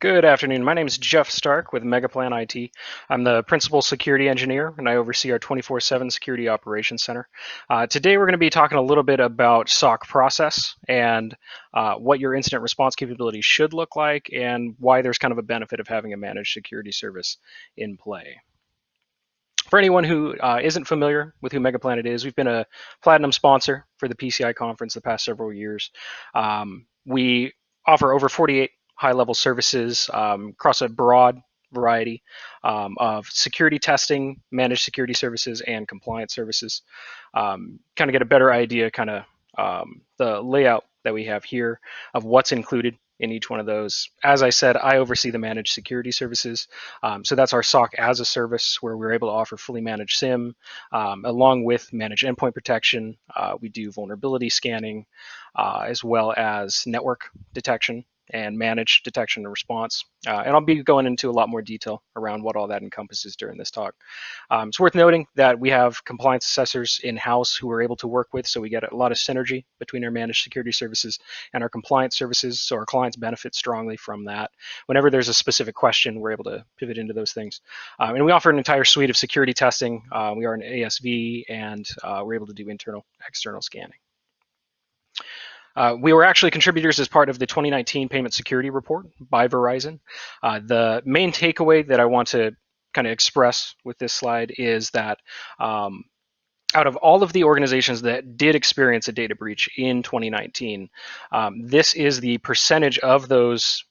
Good afternoon. My name is Jeff Stark with MegaplanIT. I'm the principal security engineer, and I oversee our 24/7 Security Operations Center. Today, we're going to be talking a little bit about SOC process and what your incident response capabilities should look like, and why there's kind of a benefit of having a managed security service in play. For anyone who isn't familiar with who MegaplanIT is, we've been a platinum sponsor for the PCI conference the past several years. We offer over 48 high-level services across a broad variety of security testing, managed security services, and compliance services. Kind of get a better idea, the layout that we have here of what's included in each one of those. As I said, I oversee the managed security services. So that's our SOC as a service, where we're able to offer fully managed SIEM, along with managed endpoint protection. We do vulnerability scanning, as well as network detection and managed detection and response. And I'll be going into a lot more detail around what all that encompasses during this talk. It's worth noting that we have compliance assessors in-house who we're able to work with, so we get a lot of synergy between our managed security services and our compliance services, so our clients benefit strongly from that. Whenever there's a specific question, we're able to pivot into those things. And we offer an entire suite of security testing. We are an ASV, and we're able to do internal, external scanning. We were actually contributors as part of the 2019 Payment Security Report by Verizon. The main takeaway that I want to kind of express with this slide is that out of all of the organizations that did experience a data breach in 2019, this is the percentage of those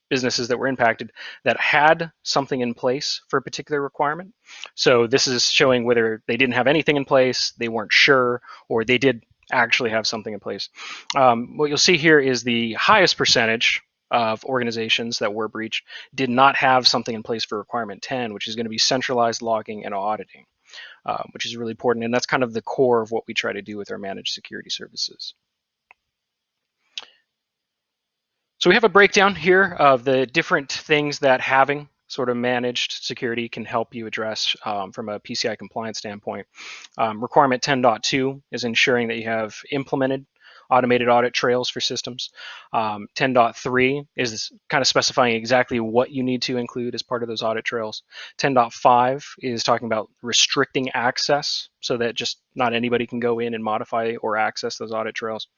businesses that were impacted that had something in place for a particular requirement. So this is showing whether they didn't have anything in place, they weren't sure, or they did actually have something in place. What you'll see here is the highest percentage of organizations that were breached did not have something in place for requirement 10, which is going to be centralized logging and auditing, which is really important. And that's kind of the core of what we try to do with our managed security services. So we have a breakdown here of the different things that having sort of managed security can help you address from a PCI compliance standpoint. Requirement 10.2 is ensuring that you have implemented automated audit trails for systems. 10.3 is kind of specifying exactly what you need to include as part of those audit trails. 10.5 is talking about restricting access so that just not anybody can go in and modify or access those audit trails.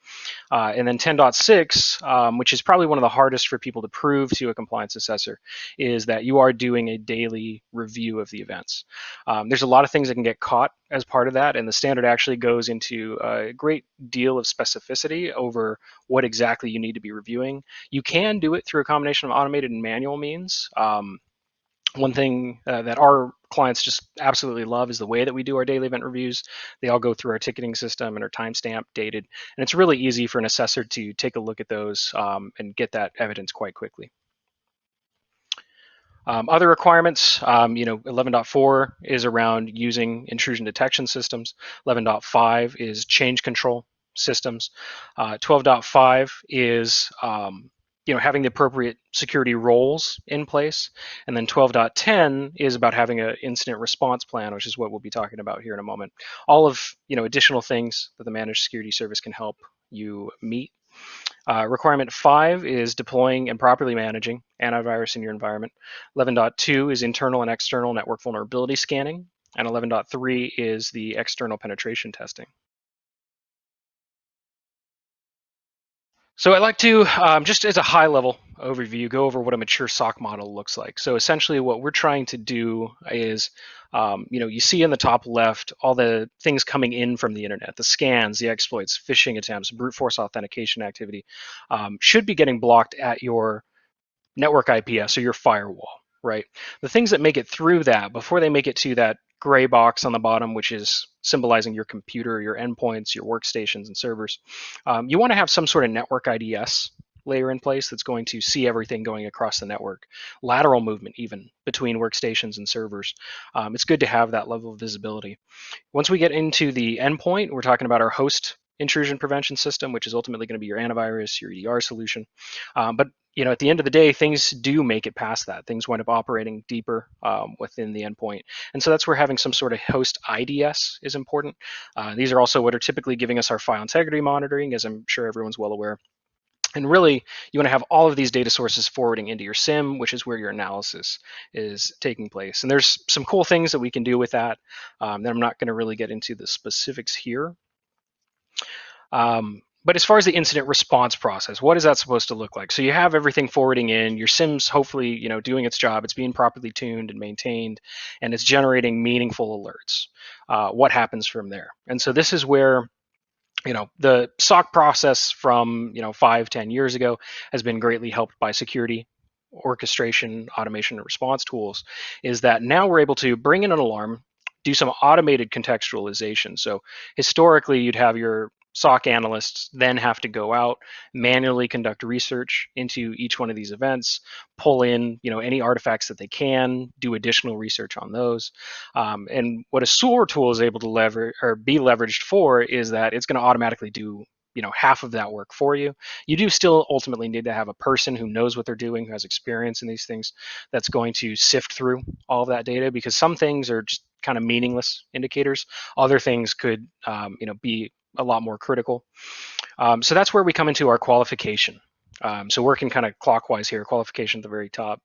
And then 10.6, which is probably one of the hardest for people to prove to a compliance assessor, is that you are doing a daily review of the events. There's a lot of things that can get caught as part of that, and the standard actually goes into a great deal of specificity over what exactly you need to be reviewing. You can do it through a combination of automated and manual means. One thing that our clients just absolutely love is the way that we do our daily event reviews. They all go through our ticketing system and are timestamp dated, and it's really easy for an assessor to take a look at those and get that evidence quite quickly. Other requirements, 11.4 is around using intrusion detection systems. 11.5 is change control systems. 12.5 is having the appropriate security roles in place. And then 12.10 is about having an incident response plan, which is what we'll be talking about here in a moment. All of additional things that the managed security service can help you meet. Requirement 5 is deploying and properly managing antivirus in your environment. 11.2 is internal and external network vulnerability scanning. And 11.3 is the external penetration testing. So I'd like to, just as a high-level overview, go over what a mature SOC model looks like. So essentially what we're trying to do is, you see in the top left all the things coming in from the internet, the scans, the exploits, phishing attempts, brute force authentication activity, should be getting blocked at your network IPS or your firewall, right? The things that make it through that, before they make it to that gray box on the bottom, which is symbolizing your computer, your endpoints, your workstations and servers, you want to have some sort of network IDS layer in place that's going to see everything going across the network, lateral movement even between workstations and servers. It's good to have that level of visibility. Once we get into the endpoint, we're talking about our host intrusion prevention system, which is ultimately going to be your antivirus, your EDR solution. But at the end of the day, things do make it past that. Things wind up operating deeper within the endpoint. And so that's where having some sort of host IDS is important. These are also what are typically giving us our file integrity monitoring, as I'm sure everyone's well aware. And really, you want to have all of these data sources forwarding into your SIEM, which is where your analysis is taking place. And there's some cool things that we can do with that that I'm not going to really get into the specifics here. But as far as the incident response process, what is that supposed to look like? So you have everything forwarding in, your SIEM's hopefully, doing its job, it's being properly tuned and maintained, and it's generating meaningful alerts. What happens from there? And so this is where the SOC process from 5-10 years ago has been greatly helped by security orchestration, automation, and response tools. Is that now we're able to bring in an alarm, do some automated contextualization. So historically, you'd have your SOC analysts then have to go out, manually conduct research into each one of these events, pull in any artifacts that they can, do additional research on those. And what a SOAR tool is able to leverage or be leveraged for is that it's going to automatically do half of that work for you. You do still ultimately need to have a person who knows what they're doing, who has experience in these things, that's going to sift through all of that data, because some things are just kind of meaningless indicators. Other things could be a lot more critical. So that's where we come into our qualification. So working kind of clockwise here, qualification at the very top.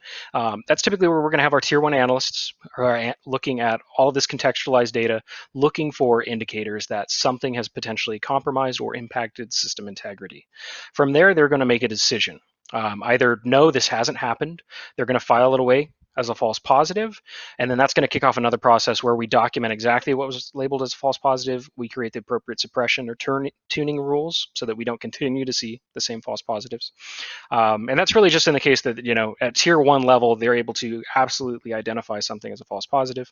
That's typically where we're going to have our tier one analysts who are looking at all of this contextualized data, looking for indicators that something has potentially compromised or impacted system integrity. From there, they're going to make a decision. Either no, this hasn't happened. They're going to file it away as a false positive, and then that's going to kick off another process where we document exactly what was labeled as a false positive. We create the appropriate suppression or tuning rules so that we don't continue to see the same false positives. And that's really just in the case that at tier one level, they're able to absolutely identify something as a false positive.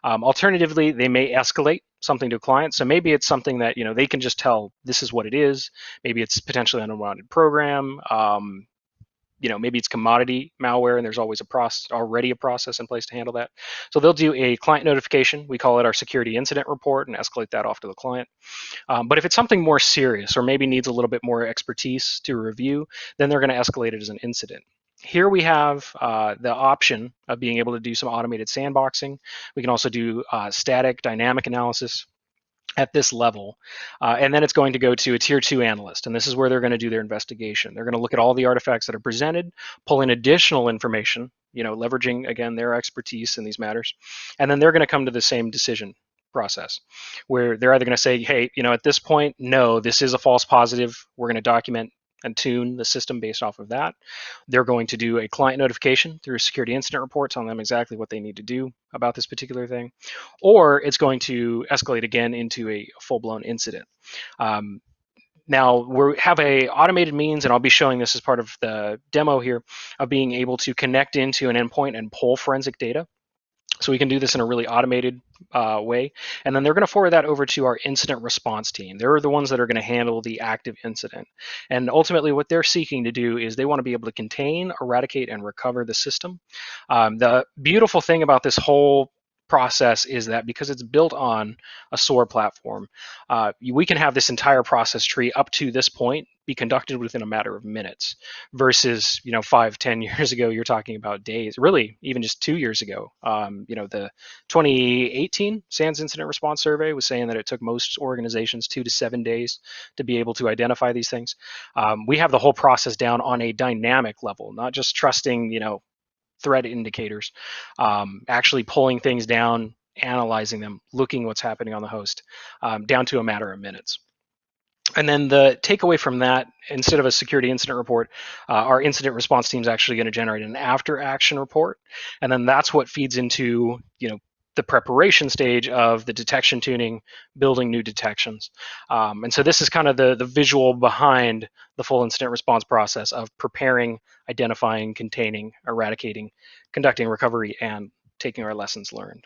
Alternatively, they may escalate something to a client. So maybe it's something that they can just tell this is what it is. Maybe it's potentially an unwanted program. Maybe it's commodity malware, and there's always already a process in place to handle that. So they'll do a client notification. We call it our security incident report, and escalate that off to the client. But if it's something more serious, or maybe needs a little bit more expertise to review, then they're going to escalate it as an incident. Here we have the option of being able to do some automated sandboxing. We can also do static dynamic analysis at this level. And then it's going to go to a tier two analyst. And this is where they're going to do their investigation. They're going to look at all the artifacts that are presented, pull in additional information, leveraging, again, their expertise in these matters. And then they're going to come to the same decision process where they're either going to say, hey, at this point, no, this is a false positive. We're going to document and tune the system based off of that. They're going to do a client notification through security incident reports on them exactly what they need to do about this particular thing, or it's going to escalate again into a full-blown incident. Now we have a automated means, and I'll be showing this as part of the demo here, of being able to connect into an endpoint and pull forensic data. So we can do this in a really automated way. And then they're going to forward that over to our incident response team. They're the ones that are going to handle the active incident. And ultimately what they're seeking to do is they want to be able to contain, eradicate, and recover the system. The beautiful thing about this whole process is that because it's built on a SOAR platform, we can have this entire process tree up to this point be conducted within a matter of minutes versus 5-10 years ago you're talking about days, really even just 2 years ago. The 2018 SANS incident response survey was saying that it took most organizations 2 to 7 days to be able to identify these things. We have the whole process down on a dynamic level, not just trusting threat indicators, actually pulling things down, analyzing them, looking what's happening on the host, down to a matter of minutes. And then the takeaway from that, instead of a security incident report, our incident response team is actually going to generate an after action report. And then that's what feeds into, the preparation stage of the detection tuning, building new detections. And so this is kind of the visual behind the full incident response process of preparing, identifying, containing, eradicating, conducting recovery, and taking our lessons learned.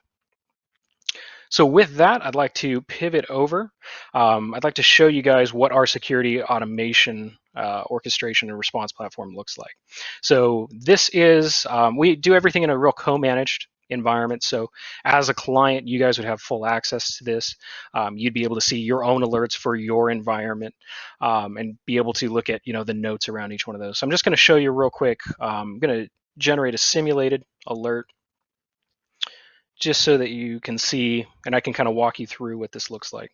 So with that, I'd like to pivot over. I'd like to show you guys what our security automation orchestration and response platform looks like. So this is, we do everything in a real co-managed environment. So as a client, you guys would have full access to this. You'd be able to see your own alerts for your environment and be able to look at the notes around each one of those. So I'm just going to show you real quick. I'm going to generate a simulated alert just so that you can see, and I can kind of walk you through what this looks like.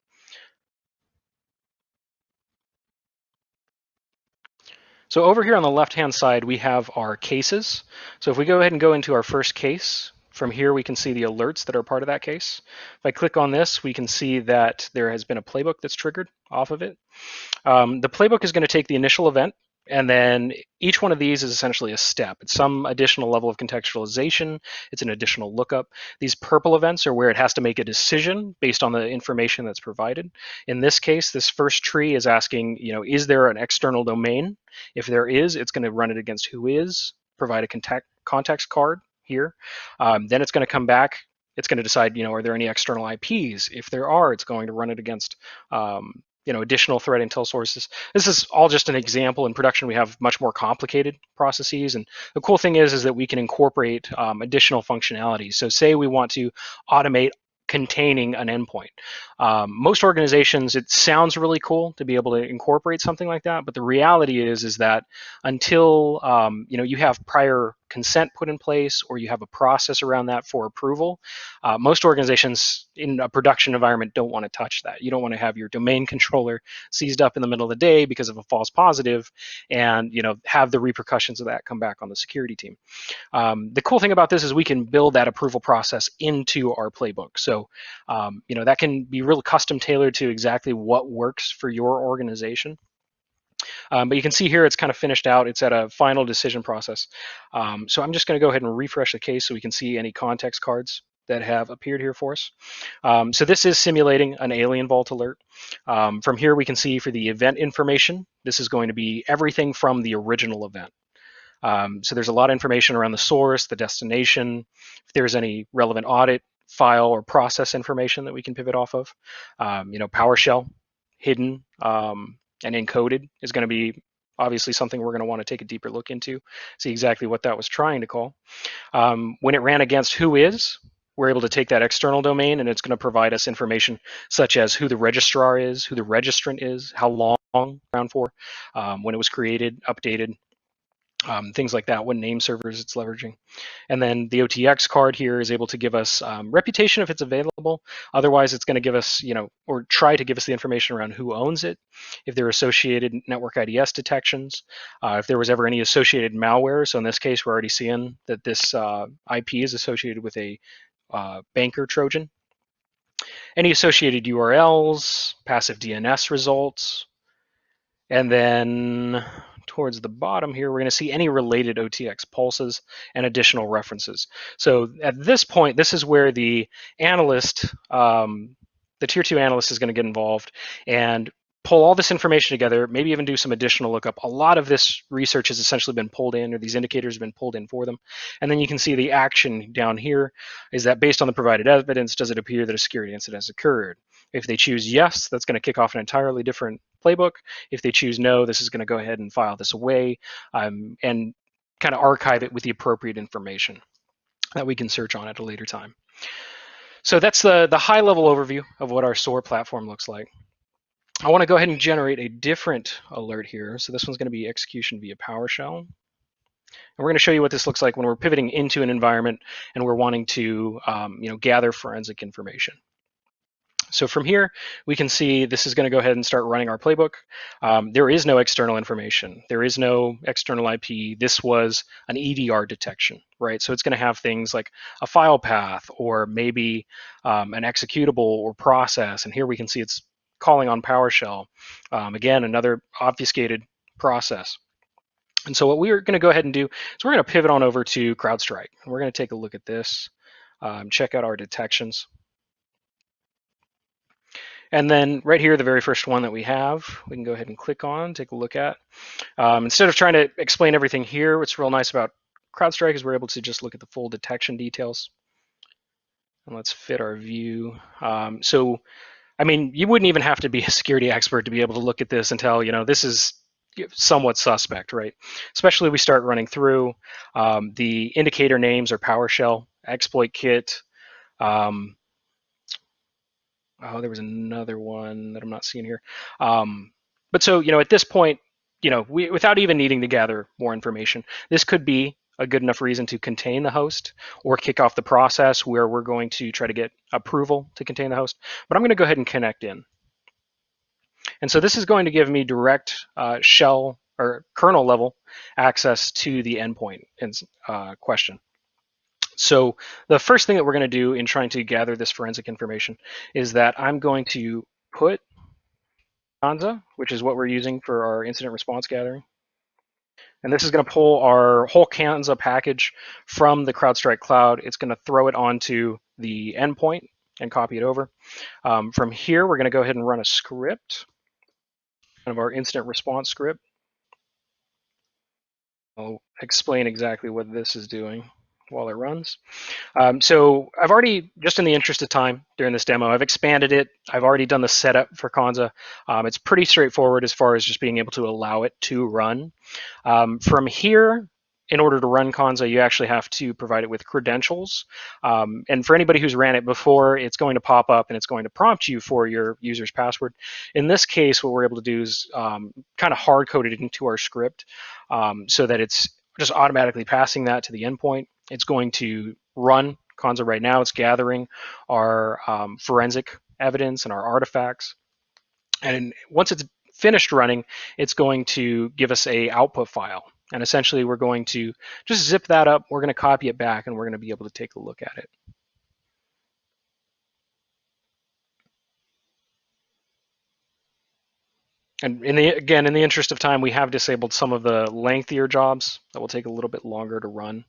So over here on the left-hand side, we have our cases. So if we go ahead and go into our first case, from here we can see the alerts that are part of that case. If I click on this, we can see that there has been a playbook that's triggered off of it. The playbook is going to take the initial event, and then each one of these is essentially a step. It's some additional level of contextualization. It's an additional lookup. These purple events are where it has to make a decision based on the information that's provided. In this case, this first tree is asking, is there an external domain? If there is, it's going to run it against who is, provide a context card here. Then it's going to come back. It's going to decide, are there any external IPs? If there are, it's going to run it against additional threat intel sources. This is all just an example. In production, we have much more complicated processes, and the cool thing is that we can incorporate additional functionalities. So say we want to automate containing an endpoint. Most organizations, it sounds really cool to be able to incorporate something like that, but the reality is that until you have prior consent put in place or you have a process around that for approval, most organizations in a production environment don't want to touch that. You don't want to have your domain controller seized up in the middle of the day because of a false positive and have the repercussions of that come back on the security team. The cool thing about this is we can build that approval process into our playbook. So, that can be really custom tailored to exactly what works for your organization. But you can see here it's kind of finished out. It's at a final decision process. So I'm just going to go ahead and refresh the case so we can see any context cards that have appeared here for us. So this is simulating an alien vault alert. From here we can see for the event information, this is going to be everything from the original event. So there's a lot of information around the source, the destination, if there's any relevant audit, file, or process information that we can pivot off of. PowerShell, hidden, and encoded is going to be obviously something we're going to want to take a deeper look into, see exactly what that was trying to call. When it ran against who is, we're able to take that external domain and it's going to provide us information such as who the registrar is, who the registrant is, how long around for, when it was created, updated, things like that, what name servers it's leveraging. And then the OTX card here is able to give us reputation if it's available. Otherwise, it's going to give us, or try to give us the information around who owns it, if there are associated network IDS detections, if there was ever any associated malware. So in this case, we're already seeing that this IP is associated with a banker Trojan. Any associated URLs, passive DNS results, and then towards the bottom here, we're going to see any related OTX pulses and additional references. So at this point, this is where the analyst, the tier 2 analyst is going to get involved and pull all this information together, maybe even do some additional lookup. A lot of this research has essentially been pulled in, or these indicators have been pulled in for them. And then you can see the action down here is that based on the provided evidence, does it appear that a security incident has occurred? If they choose yes, that's going to kick off an entirely different playbook. If they choose no, this is going to go ahead and file this away and kind of archive it with the appropriate information that we can search on at a later time. So that's the high-level overview of what our SOAR platform looks like. I want to go ahead and generate a different alert here. So this one's going to be execution via PowerShell. And we're going to show you what this looks like when we're pivoting into an environment and we're wanting to gather forensic information. So from here, we can see this is going to go ahead and start running our playbook. There is no external information. There is no external IP. This was an EDR detection, right? So it's going to have things like a file path or maybe an executable or process. And here we can see it's calling on PowerShell. Again, another obfuscated process. And so what we're going to go ahead and do is we're going to pivot on over to CrowdStrike. And we're going to take a look at this, check out our detections. And then right here, the very first one that we have, we can go ahead and click on, take a look at. Instead of trying to explain everything here, what's real nice about CrowdStrike is we're able to just look at the full detection details. And let's fit our view. So, I mean, you wouldn't even have to be a security expert to be able to look at this and tell, this is somewhat suspect, right? Especially we start running through. The indicator names are PowerShell, exploit kit. There was another one that I'm not seeing here. But so, at this point, without even needing to gather more information, this could be a good enough reason to contain the host or kick off the process where we're going to try to get approval to contain the host. But I'm going to go ahead and connect in. And so this is going to give me direct shell or kernel level access to the endpoint in question. So the first thing that we're going to do in trying to gather this forensic information is that I'm going to put Kansa, which is what we're using for our incident response gathering. And this is going to pull our whole Kansa package from the CrowdStrike cloud. It's going to throw it onto the endpoint and copy it over. From here, we're going to go ahead and run a script, kind of our incident response script. I'll explain exactly what this is doing while it runs. So I've already, just in the interest of time during this demo, I've expanded it. I've already done the setup for Kansa. It's pretty straightforward as far as just being able to allow it to run. From here, in order to run Kansa, you actually have to provide it with credentials. And for anybody who's ran it before, it's going to pop up and it's going to prompt you for your user's password. In this case, what we're able to do is kind of hard code it into our script so that it's just automatically passing that to the endpoint. It's going to run Kansa right now. It's gathering our forensic evidence and our artifacts. And once it's finished running, it's going to give us a output file. And essentially, we're going to just zip that up. We're going to copy it back, and we're going to be able to take a look at it. And again, in the interest of time, we have disabled some of the lengthier jobs that will take a little bit longer to run.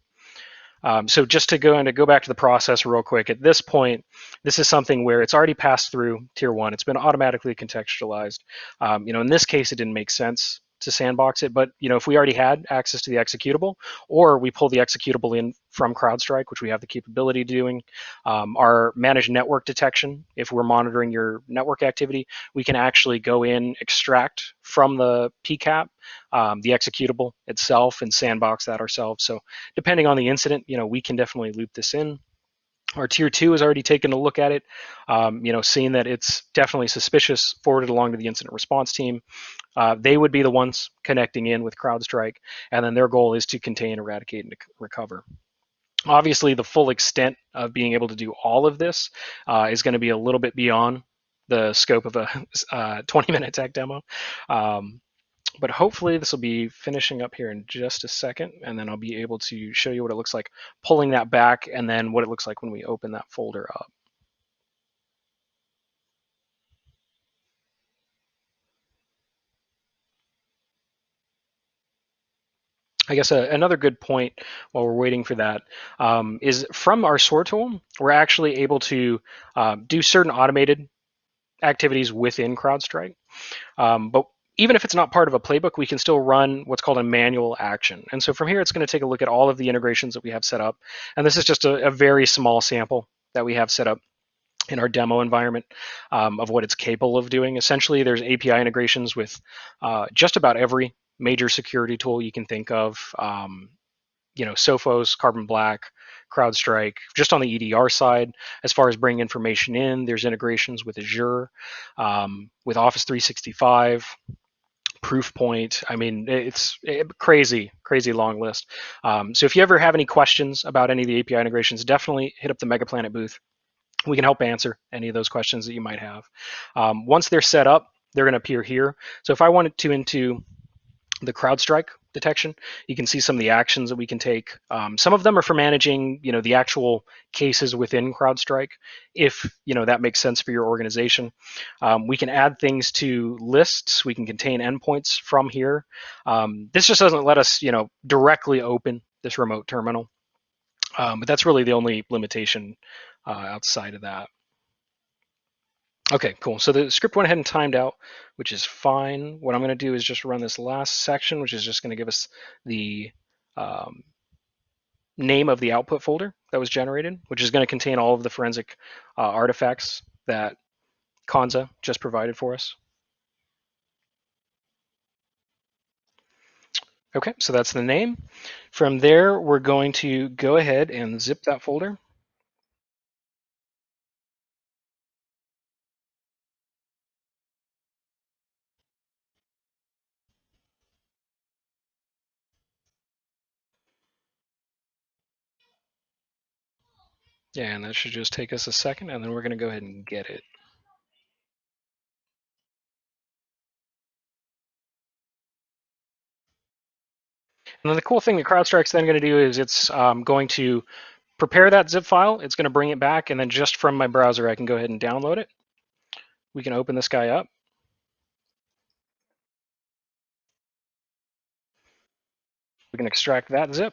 So just to go back to the process real quick, at this point, this is something where it's already passed through tier one. It's been automatically contextualized. In this case, it didn't make sense to sandbox it, but if we already had access to the executable, or we pull the executable in from CrowdStrike, which we have the capability of doing, our managed network detection, if we're monitoring your network activity, we can actually go in, extract from the PCAP the executable itself and sandbox that ourselves. So depending on the incident, we can definitely loop this in. Our tier two has already taken a look at it, seeing that it's definitely suspicious, forwarded along to the incident response team. They would be the ones connecting in with CrowdStrike, and then their goal is to contain, eradicate, and recover. Obviously, the full extent of being able to do all of this is going to be a little bit beyond the scope of a 20-minute tech demo. But hopefully this will be finishing up here in just a second, and then I'll be able to show you what it looks like pulling that back, and then what it looks like when we open that folder up. I guess another good point while we're waiting for that is from our SOAR tool, we're actually able to do certain automated activities within CrowdStrike. But even if it's not part of a playbook, we can still run what's called a manual action. And so from here, it's going to take a look at all of the integrations that we have set up. And this is just a very small sample that we have set up in our demo environment of what it's capable of doing. Essentially, there's API integrations with just about every major security tool you can think of. Sophos, Carbon Black, CrowdStrike. Just on the EDR side, as far as bringing information in, there's integrations with Azure, with Office 365, Proofpoint. I mean, it's crazy long list. So if you ever have any questions about any of the API integrations, definitely hit up the MegaplanIT booth. We can help answer any of those questions that you might have. Once they're set up, they're going to appear here. So if I wanted to into the CrowdStrike detection, you can see some of the actions that we can take. Some of them are for managing, the actual cases within CrowdStrike, if that makes sense for your organization. We can add things to lists. We can contain endpoints from here. This just doesn't let us, directly open this remote terminal. But that's really the only limitation outside of that. Okay, cool. So the script went ahead and timed out, which is fine. What I'm going to do is just run this last section, which is just going to give us the name of the output folder that was generated, which is going to contain all of the forensic artifacts that Kansa just provided for us. Okay, so that's the name. From there, we're going to go ahead and zip that folder. Yeah, and that should just take us a second, and then we're going to go ahead and get it. And then the cool thing that CrowdStrike's then going to do is it's going to prepare that zip file. It's going to bring it back, and then just from my browser, I can go ahead and download it. We can open this guy up. We can extract that zip,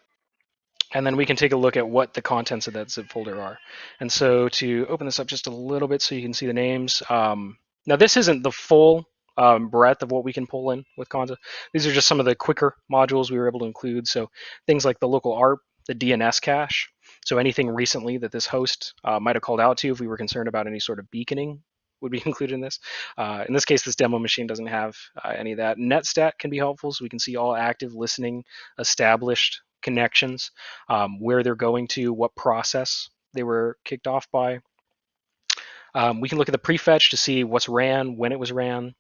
and then we can take a look at what the contents of that zip folder are. And so to open this up just a little bit so you can see the names. Now this isn't the full breadth of what we can pull in with Kansa. These are just some of the quicker modules we were able to include. So things like the local ARP, the DNS cache. So anything recently that this host might have called out to if we were concerned about any sort of beaconing would be included in this. In this case, this demo machine doesn't have any of that. Netstat can be helpful, so we can see all active listening established connections, where they're going to, what process they were kicked off by. We can look at the prefetch to see what's ran, when it was ran.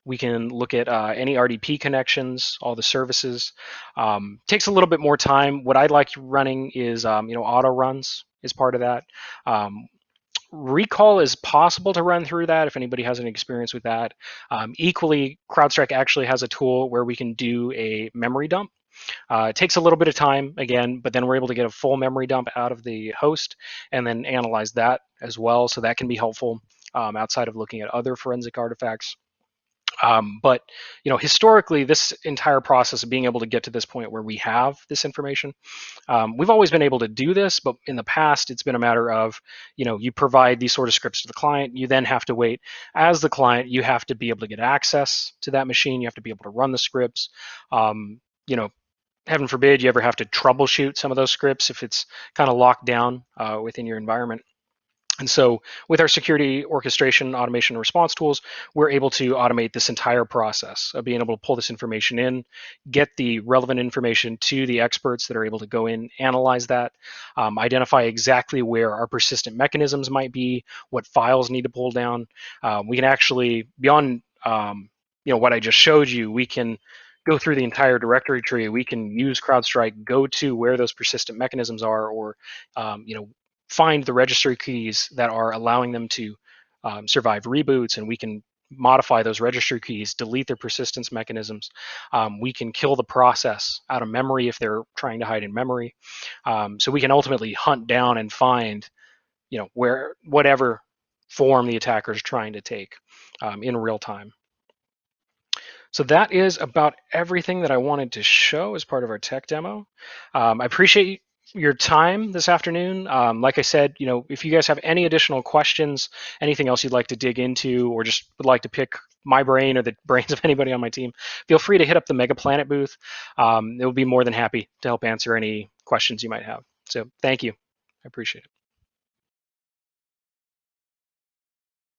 We can look at any RDP connections, all the services. Takes a little bit more time. What I like running is auto runs is part of that. Recall is possible to run through that if anybody has any experience with that. Equally, CrowdStrike actually has a tool where we can do a memory dump. It takes a little bit of time, again, but then we're able to get a full memory dump out of the host and then analyze that as well. So that can be helpful outside of looking at other forensic artifacts. But historically, this entire process of being able to get to this point where we have this information, we've always been able to do this, but in the past, it's been a matter of, you provide these sort of scripts to the client. You then have to wait. As the client, you have to be able to get access to that machine. You have to be able to run the scripts. Heaven forbid you ever have to troubleshoot some of those scripts if it's kind of locked down within your environment. And so with our security orchestration, automation, and response tools, we're able to automate this entire process of being able to pull this information in, get the relevant information to the experts that are able to go in, analyze that, identify exactly where our persistent mechanisms might be, what files need to pull down. We can actually, beyond what I just showed you, we can go through the entire directory tree. We can use CrowdStrike, go to where those persistent mechanisms are, or find the registry keys that are allowing them to survive reboots, and we can modify those registry keys, delete their persistence mechanisms. We can kill the process out of memory if they're trying to hide in memory. So we can ultimately hunt down and find, where whatever form the attacker is trying to take in real time. So that is about everything that I wanted to show as part of our tech demo. I appreciate your time this afternoon. Like I said, if you guys have any additional questions, anything else you'd like to dig into, or just would like to pick my brain or the brains of anybody on my team, feel free to hit up the MegaplanIT booth. It will be more than happy to help answer any questions you might have. So thank you. I appreciate it.